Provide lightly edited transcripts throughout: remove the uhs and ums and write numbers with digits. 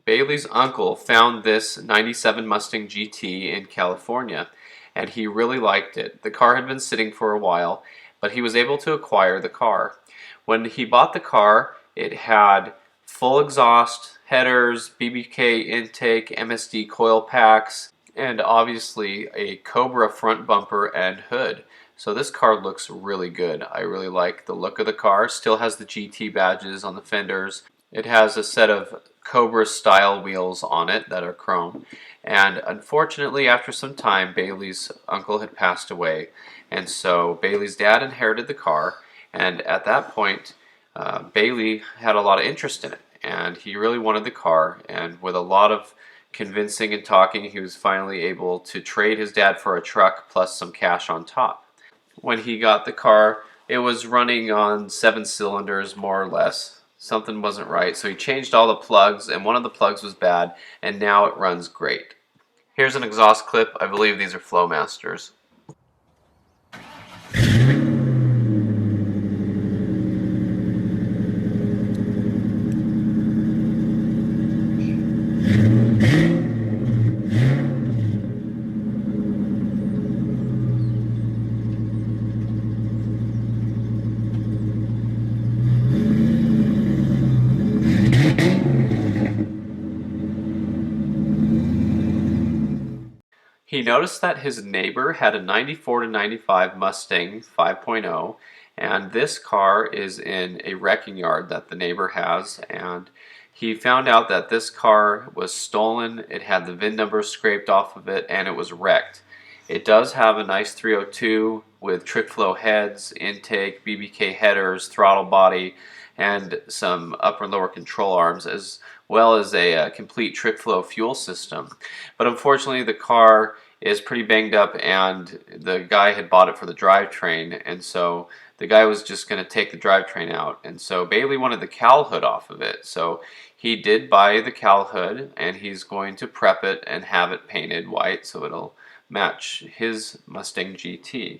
Bailey's uncle found this 97 Mustang GT in California, and he really liked it. The car had been sitting for a while, but he was able to acquire the car. When he bought the car, it had full exhaust, headers, BBK intake, MSD coil packs, and obviously a Cobra front bumper and hood. So this car looks really good. I really like the look of the car. Still has the GT badges on the fenders. It has a set of Cobra style wheels on it that are chrome. And unfortunately, after some time, Bailey's uncle had passed away. And so Bailey's dad inherited the car. And at that point, Bailey had a lot of interest in it. And he really wanted the car. And with a lot of convincing and talking, he was finally able to trade his dad for a truck plus some cash on top. When he got the car, it was running on 7 cylinders, more or less. Something wasn't right, so he changed all the plugs, and one of the plugs was bad, and now it runs great. Here's an exhaust clip. I believe these are Flowmasters. He noticed that his neighbor had a 94 to 95 Mustang 5.0, and this car is in a wrecking yard that the neighbor has, and he found out that this car was stolen. It had the VIN number scraped off of it, and it was wrecked. It does have a nice 302 with trick flow heads, intake, BBK headers, throttle body, and some upper and lower control arms, as well as a complete trick flow fuel system. But unfortunately, the car is pretty banged up, and the guy had bought it for the drivetrain, and so the guy was just going to take the drivetrain out. And so Bailey wanted the cowl hood off of it, so he did buy the cowl hood, and he's going to prep it and have it painted white so it'll match his Mustang GT.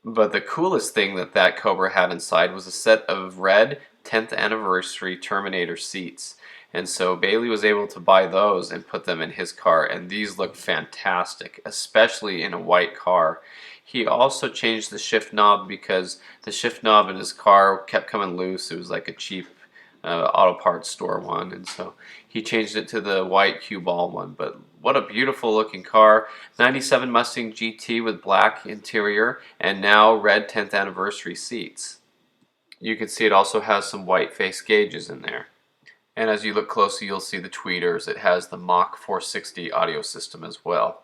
But the coolest thing that Cobra had inside was a set of red 10th anniversary Terminator seats. And so Bailey was able to buy those and put them in his car, and these look fantastic, especially in a white car. He also changed the shift knob because the shift knob in his car kept coming loose. It was like a cheap auto parts store one, and so he changed it to the white cue ball one. But what a beautiful looking car. 97 Mustang GT with black interior and now red 10th anniversary seats. You can see it also has some white face gauges in there. And as you look closely, you'll see the tweeters. It has the Mach 460 audio system as well.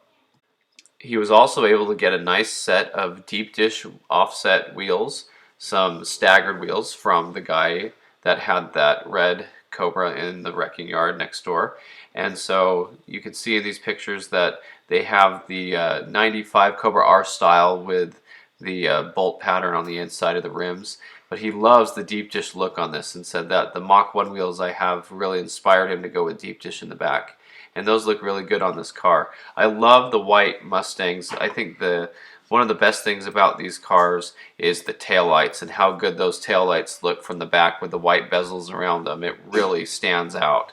He was also able to get a nice set of deep dish offset wheels, some staggered wheels from the guy that had that red Cobra in the wrecking yard next door. And so you can see in these pictures that they have the 95 Cobra R style with the bolt pattern on the inside of the rims. But he loves the deep dish look on this and said that the Mach 1 wheels I have really inspired him to go with deep dish in the back. And those look really good on this car. I love the white Mustangs. I think one of the best things about these cars is the taillights and how good those taillights look from the back with the white bezels around them. It really stands out.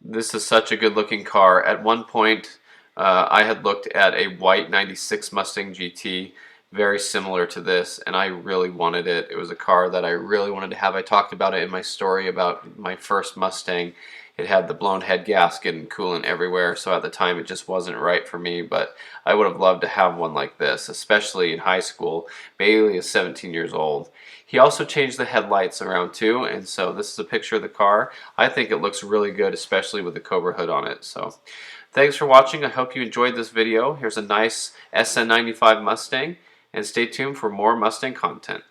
This is such a good looking car. At one point I had looked at a white 96 Mustang GT very similar to this, and I really wanted it. It was a car that I really wanted to have. I talked about it in my story about my first Mustang. It had the blown head gasket and coolant everywhere, so at the time it just wasn't right for me, but I would have loved to have one like this, especially in high school. Bailey is 17 years old. He also changed the headlights around too, and so this is a picture of the car. I think it looks really good, especially with the Cobra hood on it. So thanks for watching. I hope you enjoyed this video. Here's a nice SN95 Mustang, and stay tuned for more Mustang content.